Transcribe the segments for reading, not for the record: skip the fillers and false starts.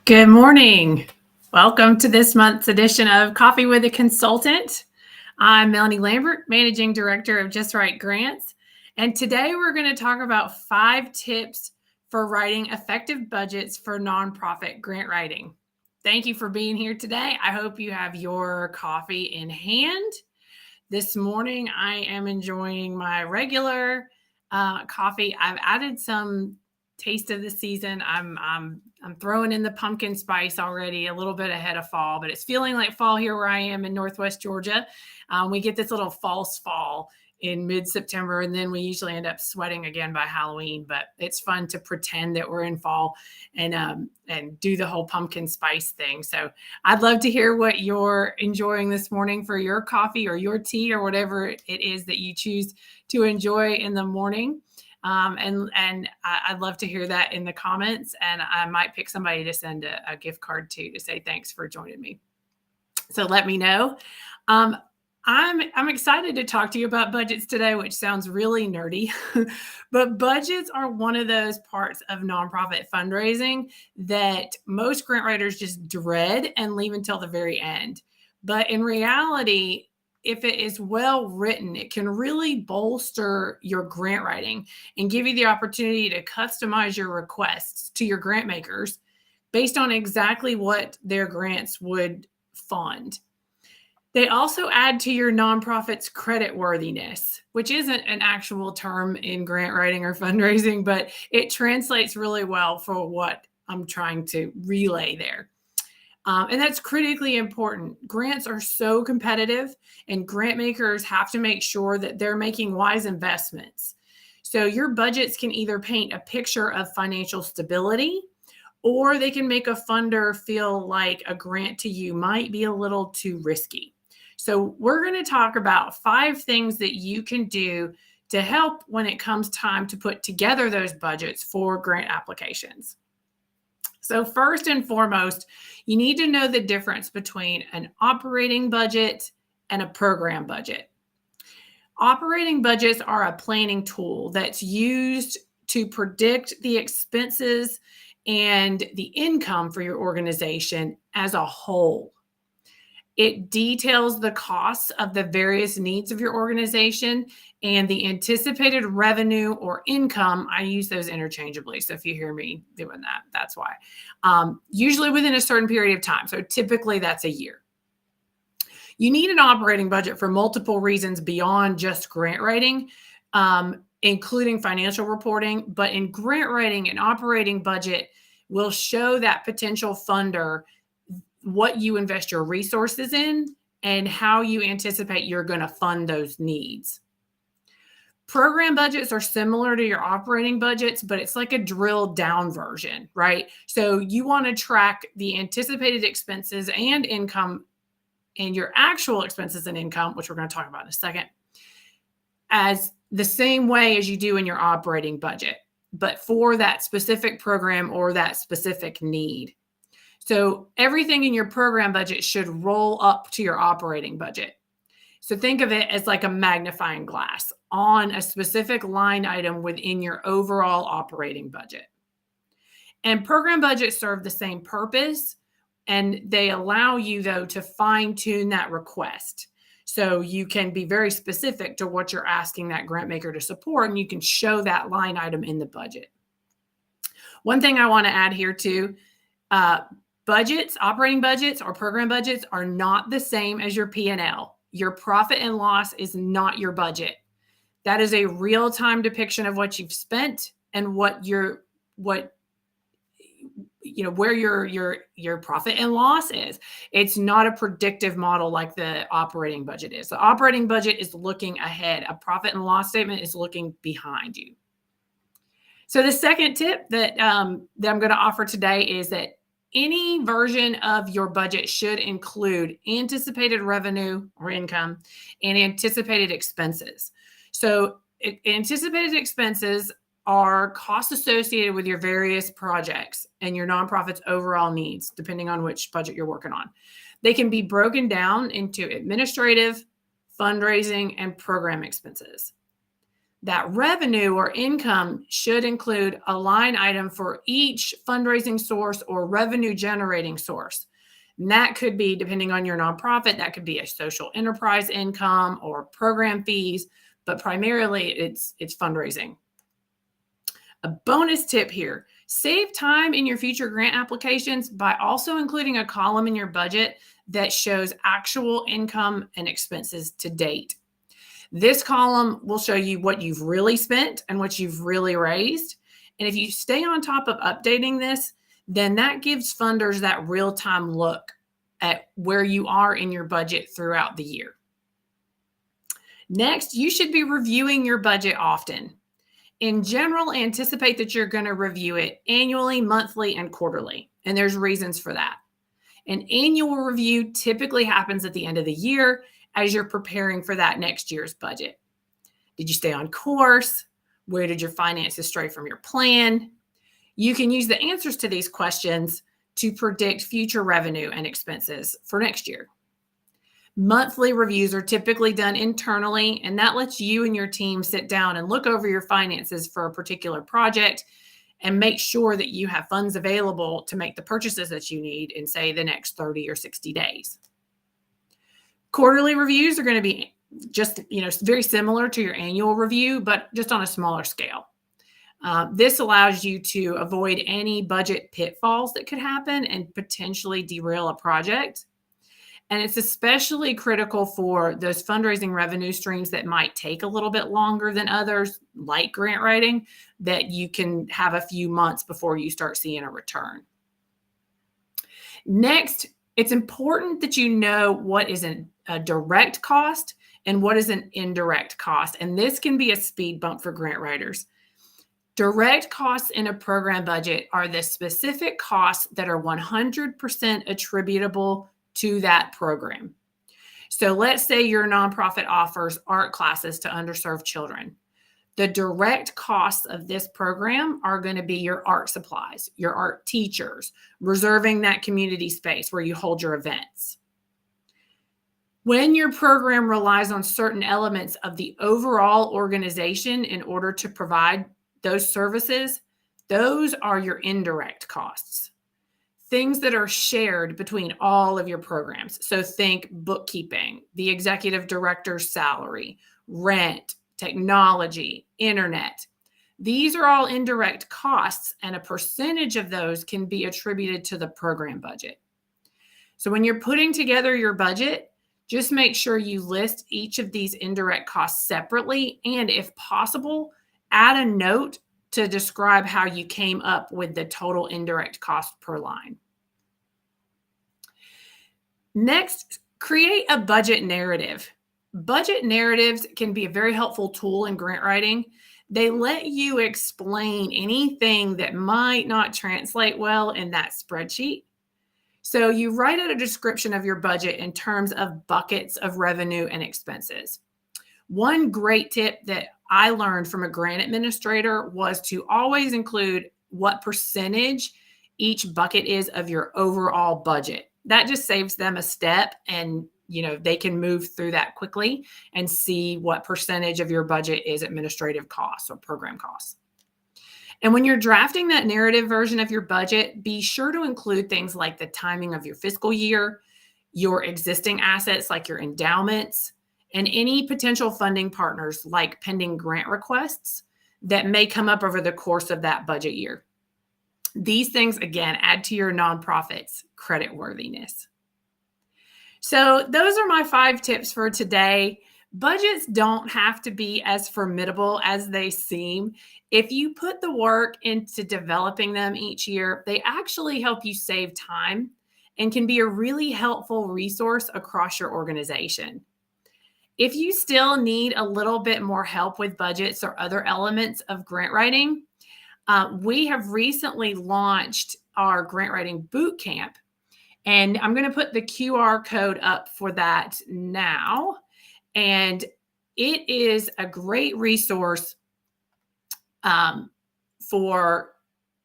Good morning. Welcome to this month's edition of Coffee with a Consultant. I'm Melanie Lambert, Managing Director of Just Right Grants. And today we're going to talk about 5 tips for writing effective budgets for nonprofit grant writing. Thank you for being here today. I hope you have your coffee in hand. This morning I am enjoying my regular coffee. I've added some taste of the season. I'm throwing in the pumpkin spice already, a little bit ahead of fall, but it's feeling like fall here where I am in Northwest Georgia. We get this little false fall in mid-September, and then we usually end up sweating again by Halloween. But it's fun to pretend that we're in fall and do the whole pumpkin spice thing. So I'd love to hear what you're enjoying this morning for your coffee or your tea or whatever it is that you choose to enjoy in the morning. And I'd love to hear that in the comments, and I might pick somebody to send a gift card to say thanks for joining me. So let me know. I'm excited to talk to you about budgets today, which sounds really nerdy, but budgets are one of those parts of nonprofit fundraising that most grant writers just dread and leave until the very end. But in reality, if it is well written, it can really bolster your grant writing and give you the opportunity to customize your requests to your grant makers based on exactly what their grants would fund. They also add to your nonprofit's creditworthiness, which isn't an actual term in grant writing or fundraising, but it translates really well for what I'm trying to relay there. And that's critically important. Grants are so competitive, and grant makers have to make sure that they're making wise investments. So your budgets can either paint a picture of financial stability, or they can make a funder feel like a grant to you might be a little too risky. So we're going to talk about 5 things that you can do to help when it comes time to put together those budgets for grant applications. So first and foremost, you need to know the difference between an operating budget and a program budget. Operating budgets are a planning tool that's used to predict the expenses and the income for your organization as a whole. It details the costs of the various needs of your organization and the anticipated revenue or income. I use those interchangeably. So if you hear me doing that, that's why. Usually within a certain period of time. So typically that's a year. You need an operating budget for multiple reasons beyond just grant writing, including financial reporting. But in grant writing, an operating budget will show that potential funder what you invest your resources in and how you anticipate you're going to fund those needs. Program budgets are similar to your operating budgets, but it's like a drilled down version, right? So you want to track the anticipated expenses and income and your actual expenses and income, which we're going to talk about in a second, as the same way as you do in your operating budget, but for that specific program or that specific need. So everything in your program budget should roll up to your operating budget. So think of it as like a magnifying glass on a specific line item within your overall operating budget. And program budgets serve the same purpose, and they allow you, though, to fine-tune that request. So you can be very specific to what you're asking that grant maker to support, and you can show that line item in the budget. One thing I want to add here too, budgets, operating budgets or program budgets are not the same as your P&L. Your profit and loss is not your budget. That is a real-time depiction of what you've spent and where your profit and loss is. It's not a predictive model like the operating budget is. The operating budget is looking ahead. A profit and loss statement is looking behind you. So the second tip that I'm going to offer today is that any version of your budget should include anticipated revenue or income and anticipated expenses. So anticipated expenses are costs associated with your various projects and your nonprofit's overall needs, depending on which budget you're working on. They can be broken down into administrative, fundraising, and program expenses. That revenue or income should include a line item for each fundraising source or revenue generating source. And that could be, depending on your nonprofit, that could be a social enterprise income or program fees, but primarily it's fundraising. A bonus tip here: save time in your future grant applications by also including a column in your budget that shows actual income and expenses to date. This column will show you what you've really spent and what you've really raised. And if you stay on top of updating this, then that gives funders that real-time look at where you are in your budget throughout the year. Next, you should be reviewing your budget often. In general, anticipate that you're going to review it annually, monthly, and quarterly. And there's reasons for that. An annual review typically happens at the end of the year as you're preparing for that next year's budget. Did you stay on course? Where did your finances stray from your plan? You can use the answers to these questions to predict future revenue and expenses for next year. Monthly reviews are typically done internally, and that lets you and your team sit down and look over your finances for a particular project and make sure that you have funds available to make the purchases that you need in, say, the next 30 or 60 days. Quarterly reviews are going to be just, very similar to your annual review, but just on a smaller scale. This allows you to avoid any budget pitfalls that could happen and potentially derail a project. And it's especially critical for those fundraising revenue streams that might take a little bit longer than others, like grant writing, that you can have a few months before you start seeing a return. Next, it's important that you know what is a direct cost and what is an indirect cost. And this can be a speed bump for grant writers. Direct costs in a program budget are the specific costs that are 100% attributable to that program. So let's say your nonprofit offers art classes to underserved children. The direct costs of this program are going to be your art supplies, your art teachers, reserving that community space where you hold your events. When your program relies on certain elements of the overall organization in order to provide those services, those are your indirect costs. Things that are shared between all of your programs. So think bookkeeping, the executive director's salary, rent, technology, internet. These are all indirect costs, and a percentage of those can be attributed to the program budget. So when you're putting together your budget, just make sure you list each of these indirect costs separately, and if possible, add a note to describe how you came up with the total indirect cost per line. Next, create a budget narrative. Budget narratives can be a very helpful tool in grant writing. They let you explain anything that might not translate well in that spreadsheet. So you write out a description of your budget in terms of buckets of revenue and expenses. One great tip that I learned from a grant administrator was to always include what percentage each bucket is of your overall budget. That just saves them a step, and they can move through that quickly and see what percentage of your budget is administrative costs or program costs. And when you're drafting that narrative version of your budget, be sure to include things like the timing of your fiscal year, your existing assets like your endowments, and any potential funding partners like pending grant requests that may come up over the course of that budget year. These things, again, add to your nonprofit's creditworthiness. So those are my 5 tips for today. Budgets don't have to be as formidable as they seem. If you put the work into developing them each year, they actually help you save time and can be a really helpful resource across your organization. If you still need a little bit more help with budgets or other elements of grant writing, we have recently launched our grant writing boot camp, and I'm going to put the QR code up for that now. And it is a great resource for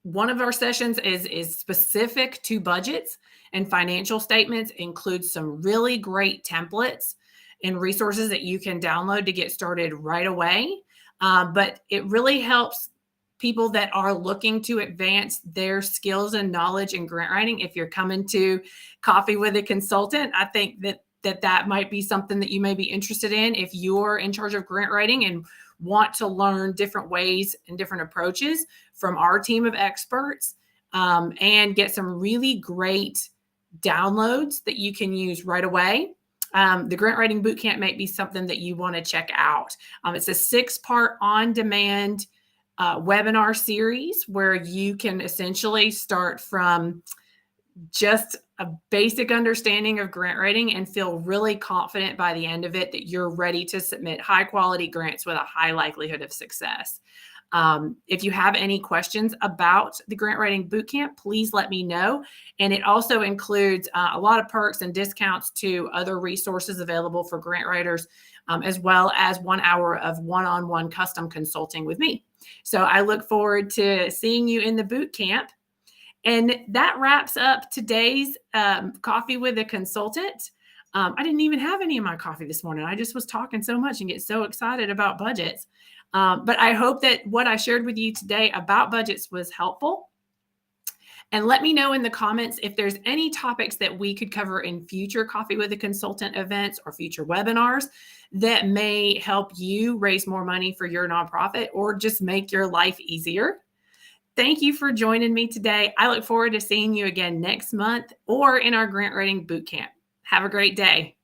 one of our sessions is specific to budgets and financial statements, includes some really great templates and resources that you can download to get started right away. but it really helps people that are looking to advance their skills and knowledge in grant writing. If you're coming to Coffee with a Consultant, I think that might be something that you may be interested in if you're in charge of grant writing and want to learn different ways and different approaches from our team of experts, and get some really great downloads that you can use right away. The Grant Writing Bootcamp might be something that you want to check out. It's a 6-part on-demand webinar series where you can essentially start from just a basic understanding of grant writing and feel really confident by the end of it that you're ready to submit high quality grants with a high likelihood of success. If you have any questions about the Grant Writing Bootcamp, please let me know. And it also includes a lot of perks and discounts to other resources available for grant writers, as well as 1 hour of one-on-one custom consulting with me. So I look forward to seeing you in the bootcamp. And that wraps up today's Coffee with a Consultant. I didn't even have any of my coffee this morning. I just was talking so much and get so excited about budgets. But I hope that what I shared with you today about budgets was helpful. And let me know in the comments if there's any topics that we could cover in future Coffee with a Consultant events or future webinars that may help you raise more money for your nonprofit or just make your life easier. Thank you for joining me today. I look forward to seeing you again next month or in our Grant Writing Bootcamp. Have a great day.